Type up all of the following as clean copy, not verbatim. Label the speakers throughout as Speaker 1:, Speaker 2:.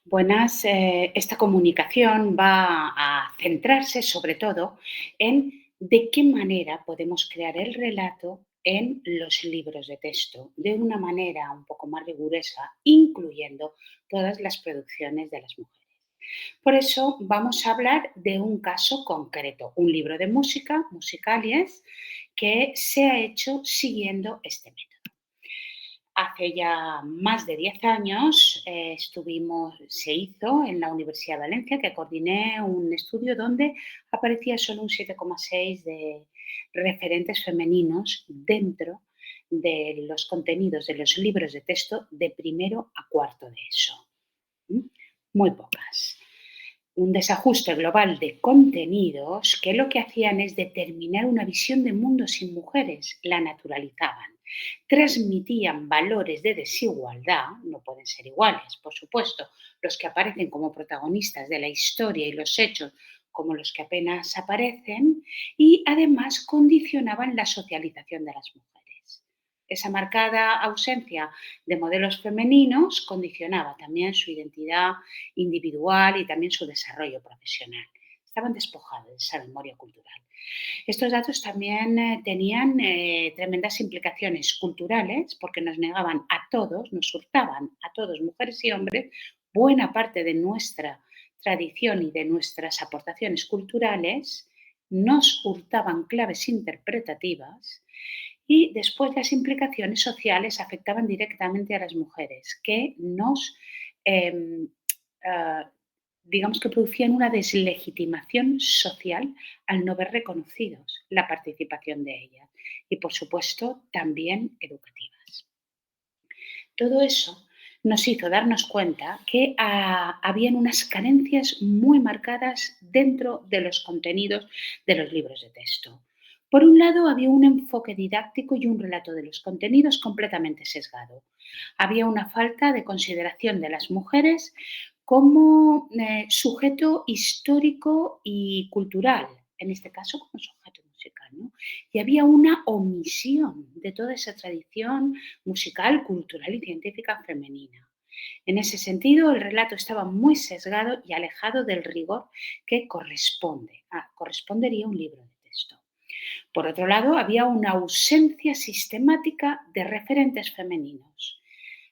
Speaker 1: Buenas, esta comunicación va a centrarse sobre todo en de qué manera podemos crear el relato en los libros de texto, de una manera un poco más rigurosa, incluyendo todas las producciones de las mujeres. Por eso vamos a hablar de un caso concreto, un libro de música, Musicalies, que se ha hecho siguiendo este método. Hace ya más de 10 años se hizo en la Universidad de Valencia, que coordiné un estudio donde aparecía solo un 7,6 de referentes femeninos dentro de los contenidos de los libros de texto de primero a cuarto de eso. ¿Mm? Muy pocas. Un desajuste global de contenidos que lo que hacían es determinar una visión de mundo sin mujeres, la naturalizaban, transmitían valores de desigualdad, no pueden ser iguales, por supuesto, los que aparecen como protagonistas de la historia y los hechos como los que apenas aparecen, y además condicionaban la socialización de las mujeres. Esa marcada ausencia de modelos femeninos condicionaba también su identidad individual y también su desarrollo profesional. Estaban despojados de esa memoria cultural. Estos datos también tenían tremendas implicaciones culturales porque nos negaban a todos, nos hurtaban a todos, mujeres y hombres, buena parte de nuestra tradición y de nuestras aportaciones culturales, nos hurtaban claves interpretativas y después las implicaciones sociales afectaban directamente a las mujeres, que nos, em, ah, digamos que producían una deslegitimación social al no ver reconocidos la participación de ellas y, por supuesto, también educativas. Todo eso nos hizo darnos cuenta que habían unas carencias muy marcadas dentro de los contenidos de los libros de texto. Por un lado, había un enfoque didáctico y un relato de los contenidos completamente sesgado. Había una falta de consideración de las mujeres como sujeto histórico y cultural, en este caso como sujeto musical, ¿no? Y había una omisión de toda esa tradición musical, cultural y científica femenina. En ese sentido, el relato estaba muy sesgado y alejado del rigor que correspondería a un libro de texto. Por otro lado, había una ausencia sistemática de referentes femeninos.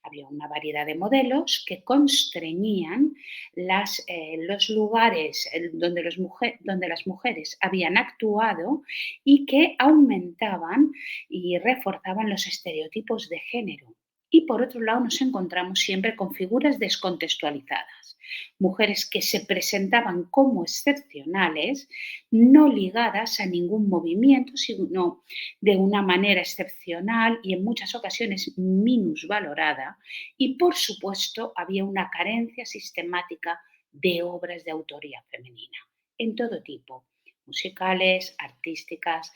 Speaker 1: Había una variedad de modelos que constreñían los lugares donde las mujeres habían actuado y que aumentaban y reforzaban los estereotipos de género. Y por otro lado nos encontramos siempre con figuras descontextualizadas, mujeres que se presentaban como excepcionales, no ligadas a ningún movimiento, sino de una manera excepcional y en muchas ocasiones minusvalorada, y por supuesto había una carencia sistemática de obras de autoría femenina, en todo tipo, musicales, artísticas,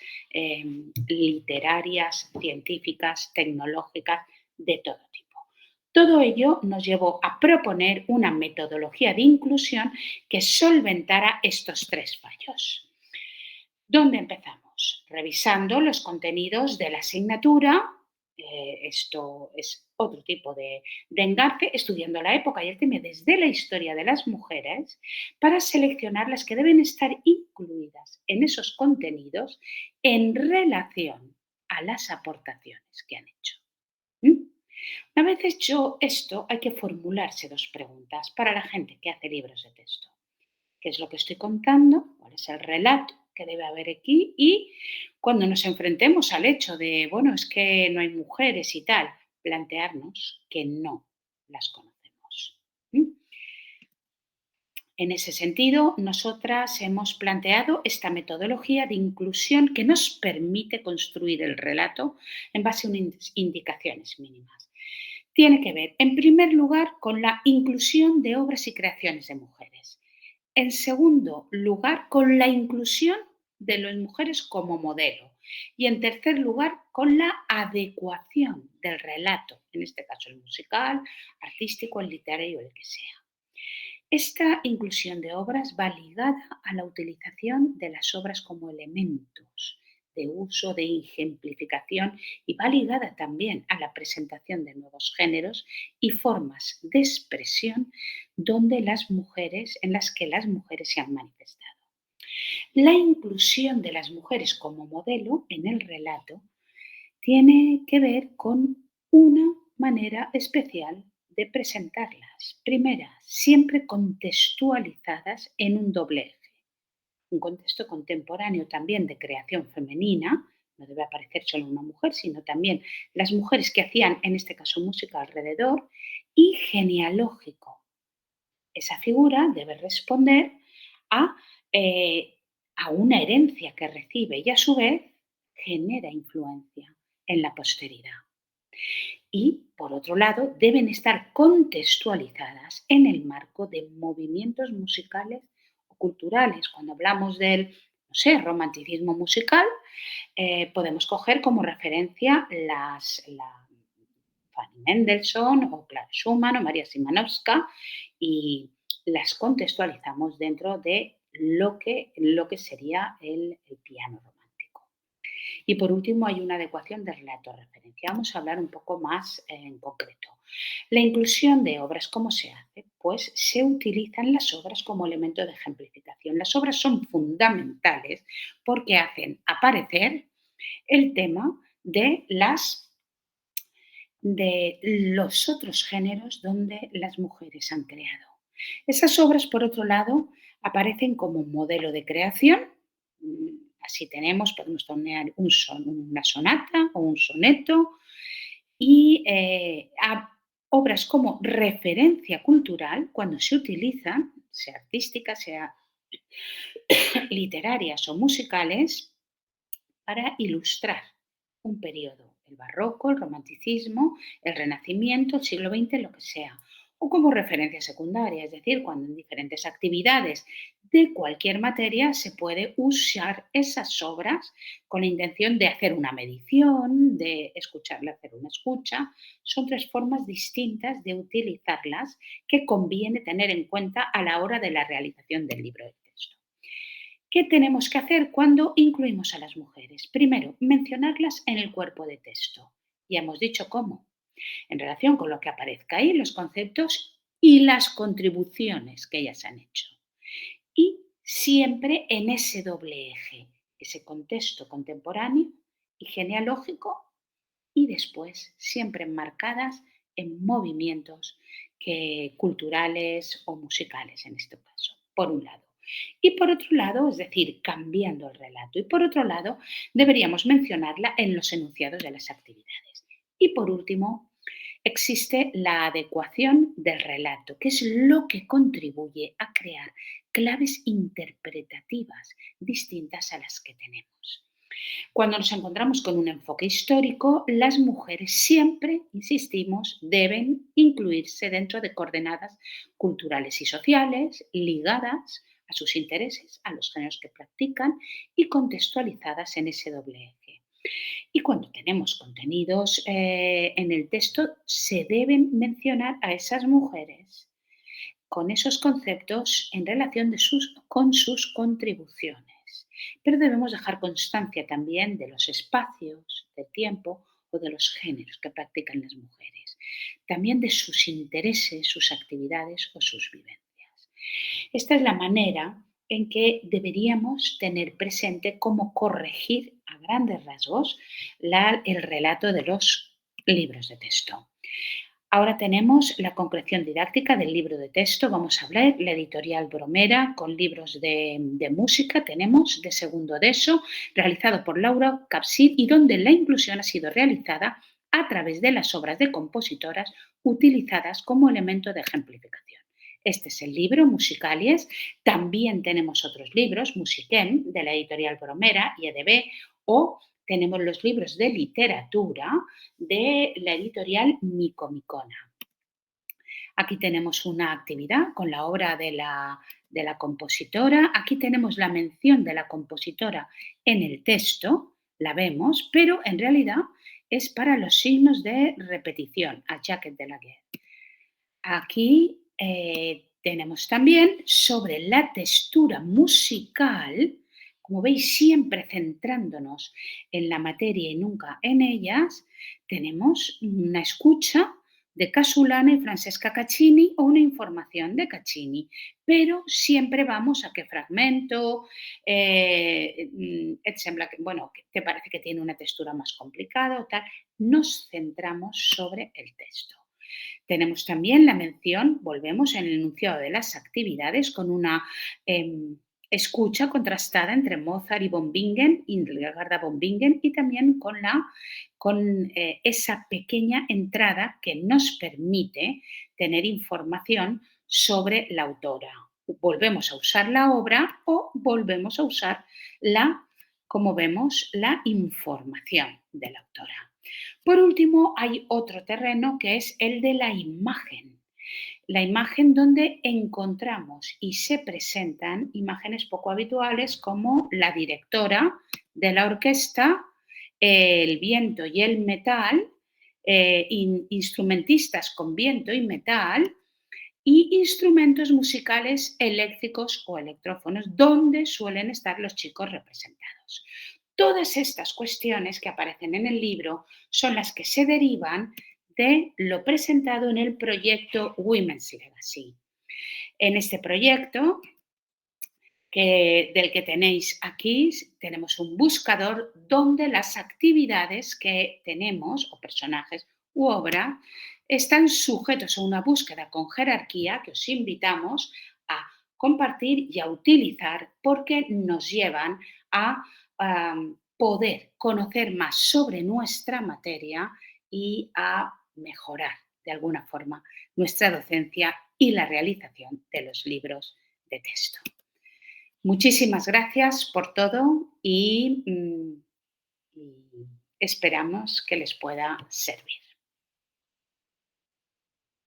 Speaker 1: literarias, científicas, tecnológicas, de todo tipo. Todo ello nos llevó a proponer una metodología de inclusión que solventara estos tres fallos. ¿Dónde empezamos? Revisando los contenidos de la asignatura. Esto es otro tipo de engarce, estudiando la época y el tema desde la historia de las mujeres para seleccionar las que deben estar incluidas en esos contenidos en relación a las aportaciones que han hecho. ¿Mm? Una vez hecho esto, hay que formularse dos preguntas para la gente que hace libros de texto. ¿Qué es lo que estoy contando? ¿Cuál es el relato que debe haber aquí? Y cuando nos enfrentemos al hecho de, bueno, es que no hay mujeres y tal, plantearnos que no las conocemos. ¿Mm? En ese sentido, nosotras hemos planteado esta metodología de inclusión que nos permite construir el relato en base a unas indicaciones mínimas. Tiene que ver, en primer lugar, con la inclusión de obras y creaciones de mujeres. En segundo lugar, con la inclusión de las mujeres como modelo. Y en tercer lugar, con la adecuación del relato, en este caso el musical, artístico, el literario, el que sea. Esta inclusión de obras va ligada a la utilización de las obras como elementos de uso, de ejemplificación y va ligada también a la presentación de nuevos géneros y formas de expresión en las que las mujeres se han manifestado. La inclusión de las mujeres como modelo en el relato tiene que ver con una manera especial de presentarlas. Primera, siempre contextualizadas en un doble eje. Un contexto contemporáneo también de creación femenina, no debe aparecer solo una mujer, sino también las mujeres que hacían, en este caso, música alrededor, y genealógico. Esa figura debe responder a, eh, a una herencia que recibe y a su vez genera influencia en la posteridad. Y, por otro lado, deben estar contextualizadas en el marco de movimientos musicales o culturales. Cuando hablamos del, no sé, romanticismo musical, podemos coger como referencia la Fanny Mendelssohn o Clara Schumann o María Simanowska y las contextualizamos dentro de lo que sería el piano romántico. Y por último, hay una adecuación de relato de referencia. Vamos a hablar un poco más en concreto. La inclusión de obras, ¿cómo se hace? Pues se utilizan las obras como elemento de ejemplificación. Las obras son fundamentales porque hacen aparecer el tema de los otros géneros donde las mujeres han creado. Esas obras, por otro lado, aparecen como un modelo de creación. Así podemos tener una sonata o un soneto y obras como referencia cultural cuando se utilizan, sea artísticas, sea literarias o musicales, para ilustrar un periodo, el barroco, el romanticismo, el renacimiento, el siglo XX, lo que sea, o como referencia secundaria, es decir, cuando en diferentes actividades de cualquier materia se puede usar esas obras con la intención de hacer una medición, de escucharle, hacer una escucha. Son tres formas distintas de utilizarlas que conviene tener en cuenta a la hora de la realización del libro de texto. ¿Qué tenemos que hacer cuando incluimos a las mujeres? Primero, mencionarlas en el cuerpo de texto. Ya hemos dicho cómo. En relación con lo que aparezca ahí, los conceptos y las contribuciones que ellas han hecho. Y siempre en ese doble eje, ese contexto contemporáneo y genealógico, y después siempre enmarcadas en movimientos culturales o musicales, en este caso, por un lado. Y por otro lado, es decir, cambiando el relato. Y por otro lado, deberíamos mencionarla en los enunciados de las actividades. Y por último, existe la adecuación del relato, que es lo que contribuye a crear claves interpretativas distintas a las que tenemos. Cuando nos encontramos con un enfoque histórico, las mujeres siempre, insistimos, deben incluirse dentro de coordenadas culturales y sociales ligadas a sus intereses, a los géneros que practican y contextualizadas en ese doble eje. Y cuando tenemos contenidos en el texto, se deben mencionar a esas mujeres con esos conceptos en relación con sus contribuciones. Pero debemos dejar constancia también de los espacios, del tiempo o de los géneros que practican las mujeres, también de sus intereses, sus actividades o sus vivencias. Esta es la manera en que deberíamos tener presente cómo corregir a grandes rasgos el relato de los libros de texto. Ahora tenemos la concreción didáctica del libro de texto. Vamos a hablar la editorial Bromera con libros de música. Tenemos de segundo de ESO, realizado por Laura Capsil y donde la inclusión ha sido realizada a través de las obras de compositoras utilizadas como elemento de ejemplificación. Este es el libro, Musicalies. También tenemos otros libros, Musiquén, de la editorial Bromera y EDB, o tenemos los libros de literatura de la editorial Micomicona. Aquí tenemos una actividad con la obra de la compositora. Aquí tenemos la mención de la compositora en el texto, la vemos, pero en realidad es para los signos de repetición, a Jacques de la Guerre. Aquí tenemos también sobre la textura musical, como veis, siempre centrándonos en la materia y nunca en ellas, tenemos una escucha de Casulana y Francesca Caccini o una información de Caccini, pero siempre vamos a qué fragmento, et sembla que, bueno, que te parece que tiene una textura más complicada o tal. Nos centramos sobre el texto. Tenemos también la mención, volvemos en el enunciado de las actividades, con una escucha contrastada entre Mozart y von Bingen, Hildegarda von Bingen, y también con esa pequeña entrada que nos permite tener información sobre la autora. Volvemos a usar la obra o volvemos a usar como vemos, la información de la autora. Por último, hay otro terreno que es el de la imagen. La imagen donde encontramos y se presentan imágenes poco habituales como la directora de la orquesta, el viento y el metal, instrumentistas con viento y metal y instrumentos musicales eléctricos o electrófonos donde suelen estar los chicos representados. Todas estas cuestiones que aparecen en el libro son las que se derivan de lo presentado en el proyecto Women's Legacy. En este proyecto, del que tenéis aquí, tenemos un buscador donde las actividades que tenemos, o personajes u obra, están sujetos a una búsqueda con jerarquía que os invitamos a compartir y a utilizar porque nos llevan a poder conocer más sobre nuestra materia y a mejorar de alguna forma nuestra docencia y la realización de los libros de texto. Muchísimas gracias por todo y esperamos que les pueda servir.